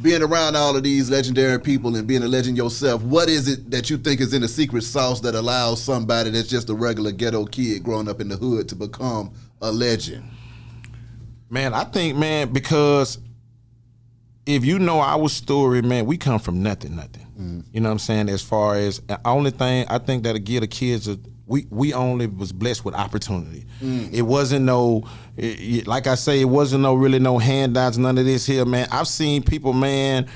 being around all of these legendary people and being a legend yourself, what is it that you think is in the secret sauce that allows somebody that's just a regular ghetto kid growing up in the hood to become a legend? Man, I think, man, because if you know our story, man, we come from nothing. You know what I'm saying? As far as the only thing I think that'll give the kids we only was blessed with opportunity. It wasn't like I say, it wasn't really no handouts, none of this here, man. I've seen people, man,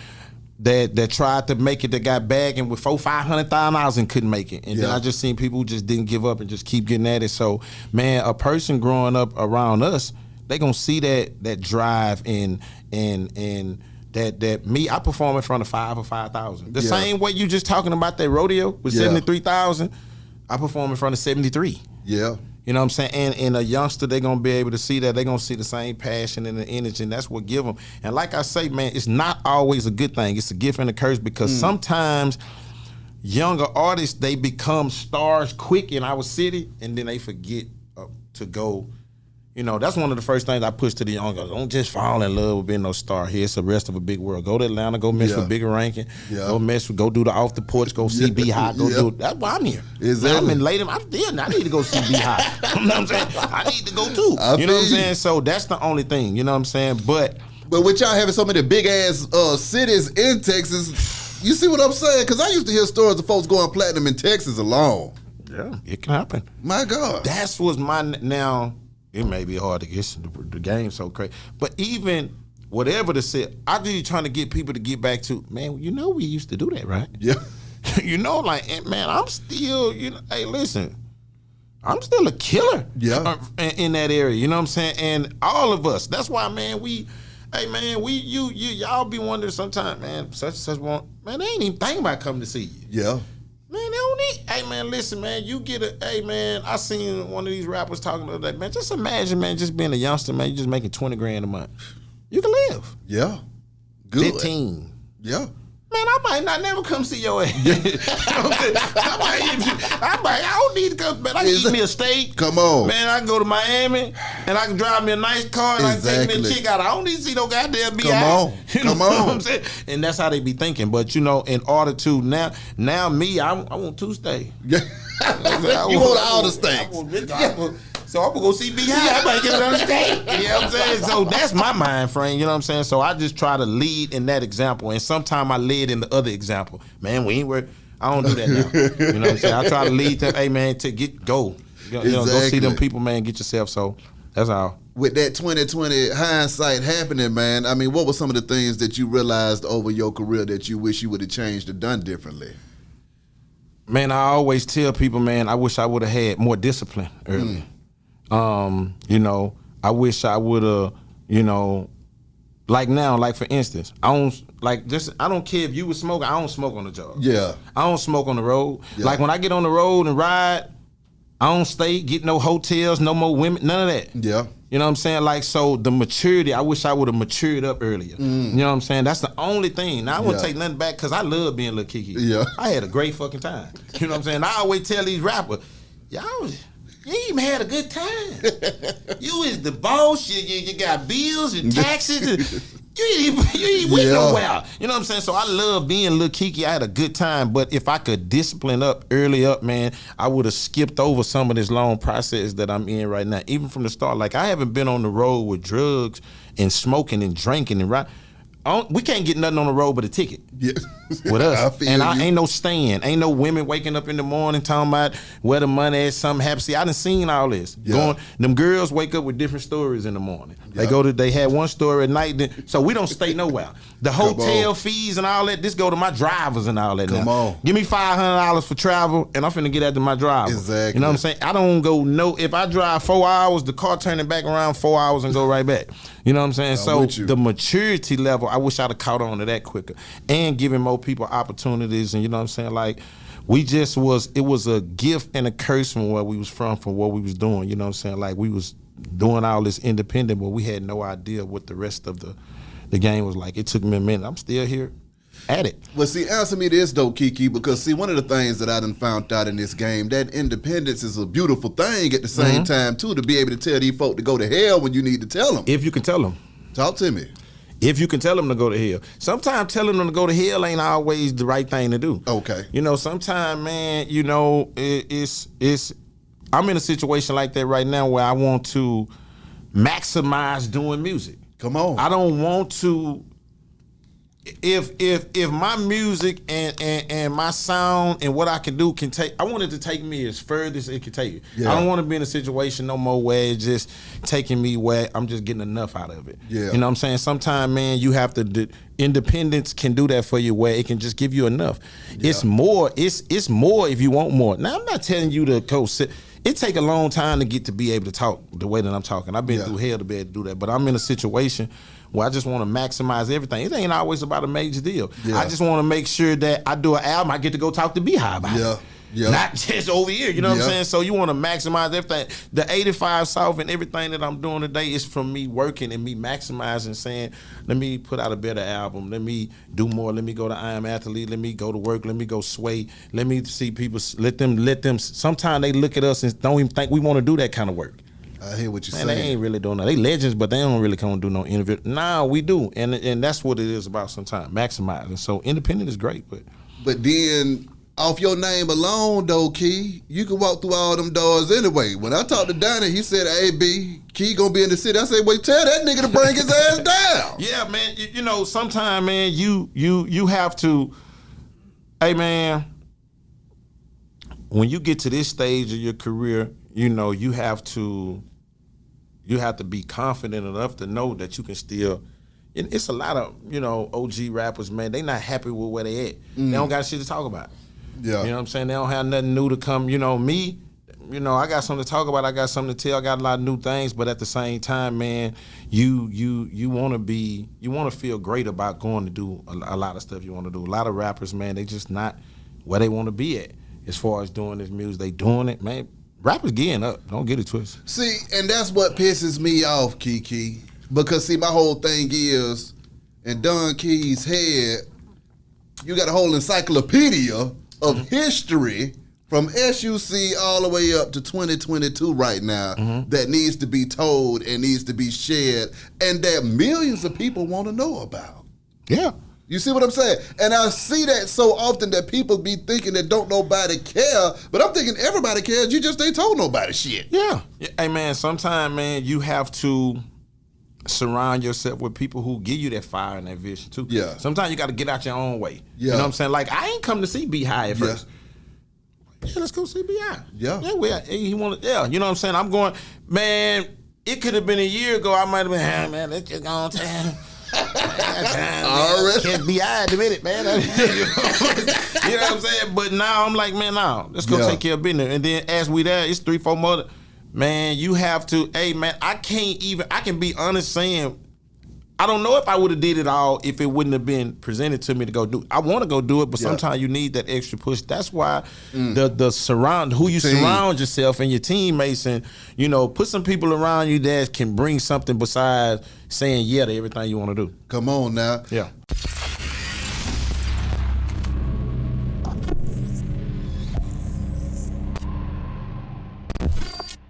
that tried to make it, that got bagging with $400,000-$500,000 and couldn't make it. And then I just seen people who just didn't give up and just keep getting at it. So, man, a person growing up around us, they gonna see that drive and that me, I perform in front of 5 or 5,000. The same way you just talking about that rodeo with 73,000. I perform in front of 73. Yeah. You know what I'm saying? And a youngster, they're going to be able to see that. They're going to see the same passion and the energy, and that's what give them. And like I say, man, it's not always a good thing. It's a gift and a curse, because sometimes younger artists, they become stars quick in our city, and then they forget to go. You know, that's one of the first things I push to the younger. Don't just fall in love with being no star here. It's the rest of a big world. Go to Atlanta, go mess with bigger ranking. Go do the off the porch, go see B Hot, go do it. That's why I'm here. Exactly. I'm in late. I need to go see B Hot. You know what I'm saying? I need to go too. You know what I'm saying? So that's the only thing. You know what I'm saying? But with y'all having so many big ass cities in Texas, you see what I'm saying? Because I used to hear stories of folks going platinum in Texas alone. Yeah, it can happen. My God. That's what's now. It may be hard to get the game so crazy, but even whatever the set, I just trying to get people to get back to, man, you know we used to do that, right? Yeah. You know, like, man, I'm still, you know, hey, listen, I'm still a killer. Yeah. In that area, you know what I'm saying? And all of us, that's why, man, y'all be wondering sometimes, man, such and such man, they ain't even thinking about coming to see you. Yeah. Man, they don't need. Hey, man, listen, man. You get a. Hey, man, I seen one of these rappers talking the other day. Man, just imagine, man, just being a youngster, man. You just making $20,000 a month. You can live. Yeah. Good. 15. Yeah. Man, I might not never come see your ass. I don't need to come, man. I can eat me a steak. Come on. Man, I can go to Miami, and I can drive me a nice car, and I can take me a chick out. I don't need to see no goddamn B.I. Come on. You know what I'm saying? And that's how they be thinking. But, you know, in order to, now me, I want to stay. Yeah. You want all the steaks. So I'm going to go see B.I. I might get another steak. You know what I'm saying? So that's my mind frame, you know what I'm saying? So I just try to lead in that example. And sometimes I lead in the other example. Man, we ain't work. I don't do that now. You know what I'm saying? I try to lead them, hey, man, to go. You know, go see them people, man, get yourself. So that's all. With that 2020 hindsight happening, man, I mean, what were some of the things that you realized over your career that you wish you would have changed or done differently? Man, I always tell people, man, I wish I would have had more discipline early. You know, I wish I would have, you know, like now, like for instance, I don't care if you was smoking, I don't smoke on the job. Yeah. I don't smoke on the road. Yeah. Like when I get on the road and ride, I don't stay, get no hotels, no more women, none of that. Yeah. You know what I'm saying? Like, so the maturity, I wish I would have matured up earlier. You know what I'm saying? That's the only thing. Now, I wouldn't take nothing back because I love being Lil Keke. Yeah. I had a great fucking time. You know what I'm saying? I always tell these rappers, you ain't even had a good time. You is the boss. You got bills and taxes. You ain't went nowhere. You know what I'm saying? So I love being Lil Keke. I had a good time. But if I could discipline up early up, man, I would have skipped over some of this long process that I'm in right now. Even from the start. Like, I haven't been on the road with drugs and smoking and drinking and we can't get nothing on the road but a ticket. Yeah. With us. I ain't no staying. Ain't no women waking up in the morning talking about where the money is, something happens. See, I done seen all this. Yeah. Them girls wake up with different stories in the morning. Yeah. They had one story at night, so we don't stay nowhere. The hotel fees and all that, this go to my drivers and all that. Come on. Give me $500 for travel, and I'm finna get after my driver. Exactly. You know what I'm saying? I don't go if I drive 4 hours, the car turning back around 4 hours and go right back. You know what I'm saying? So the maturity level, I wish I'd have caught on to that quicker. And giving more people opportunities, and you know what I'm saying? Like, it was a gift and a curse from where we was from what we was doing. You know what I'm saying? Like, we was doing all this independent, but we had no idea what the rest of the game was like. It took me a minute. I'm still here at it. Well, see, answer me this, though, Keke, because, see, one of the things that I done found out in this game, that independence is a beautiful thing at the same time, too, to be able to tell these folk to go to hell when you need to tell them. If you can tell them. Talk to me. If you can tell them to go to hell. Sometimes telling them to go to hell ain't always the right thing to do. Okay. You know, sometimes, man, you know, it's I'm in a situation like that right now where I want to maximize doing music. Come on. I don't want to. If my music and my sound and what I can do can take, I want it to take me as further as it can take you. Yeah. I don't want to be in a situation no more where it's just taking me where I'm just getting enough out of it. Yeah. You know what I'm saying? Sometimes, man, you have to. Independence can do that for you where it can just give you enough. Yeah. It's more. It's more if you want more. Now I'm not telling you to go sit. It take a long time to get to be able to talk the way that I'm talking. I've been through hell to be able to do that, but I'm in a situation where I just want to maximize everything. It ain't always about a major deal. Yeah. I just want to make sure that I do an album, I get to go talk to Beehive about it. Yeah. Not just over here, you know what I'm saying? So you want to maximize everything. The 85 South and everything that I'm doing today is from me working and me maximizing, saying, let me put out a better album. Let me do more. Let me go to I Am Athlete. Let me go to work. Let me go sway. Let me see people. Let them. Sometimes they look at us and don't even think we want to do that kind of work. I hear what you're Man, saying. they ain't really doing that. They legends, but they don't really come and do no interview. Nah, we do. And that's what it is about sometimes, maximizing. So independent is great, but then off your name alone, though, Key, you can walk through all them doors anyway. When I talked to Donnie, he said, hey, B, Key gonna be in the city. I said, wait, tell that nigga to bring his ass down. Yeah, man. You know, sometimes, man, you have to, hey, man, when you get to this stage of your career, you know, you have to be confident enough to know that you can still. It's a lot of, you know, OG rappers, man. They not happy with where they at. They don't got shit to talk about. Yeah. You know what I'm saying? They don't have nothing new to come. You know, me, you know, I got something to talk about. I got something to tell. I got a lot of new things. But at the same time, man, you want to feel great about going to do a lot of stuff you want to do. A lot of rappers, man, they just not where they want to be at as far as doing this music. They doing it, man. Rappers getting up. Don't get it twisted. See, and that's what pisses me off, Kiki. Because, see, my whole thing is, in Don Key's head, you got a whole encyclopedia of history from SUC all the way up to 2022 right now that needs to be told and needs to be shared and that millions of people want to know about. Yeah. You see what I'm saying? And I see that so often that people be thinking that don't nobody care, but I'm thinking everybody cares, you just ain't told nobody shit. Yeah. Hey, man, sometimes, man, you have to surround yourself with people who give you that fire and that vision too. Yeah. Sometimes you got to get out your own way. Yeah. You know what I'm saying? Like, I ain't come to see Beehive at first. Yeah, let's go see Beehive. Yeah. Yeah, he wanted. Yeah, you know what I'm saying? I'm going, man, it could have been a year ago. I might have been, hey, man, let's just go on time. Already? Can't be eyed a minute, man. You know what I'm saying? But now I'm like, man, no, let's go take care of business. And then as we there, it's 3-4 more. Man, you have to, hey, man, I can be honest saying, I don't know if I would have did it all if it wouldn't have been presented to me to go do it. I want to go do it, but sometimes you need that extra push. That's why the surround yourself and your teammates and, you know, put some people around you that can bring something besides saying yeah to everything you want to do. Come on now. Yeah.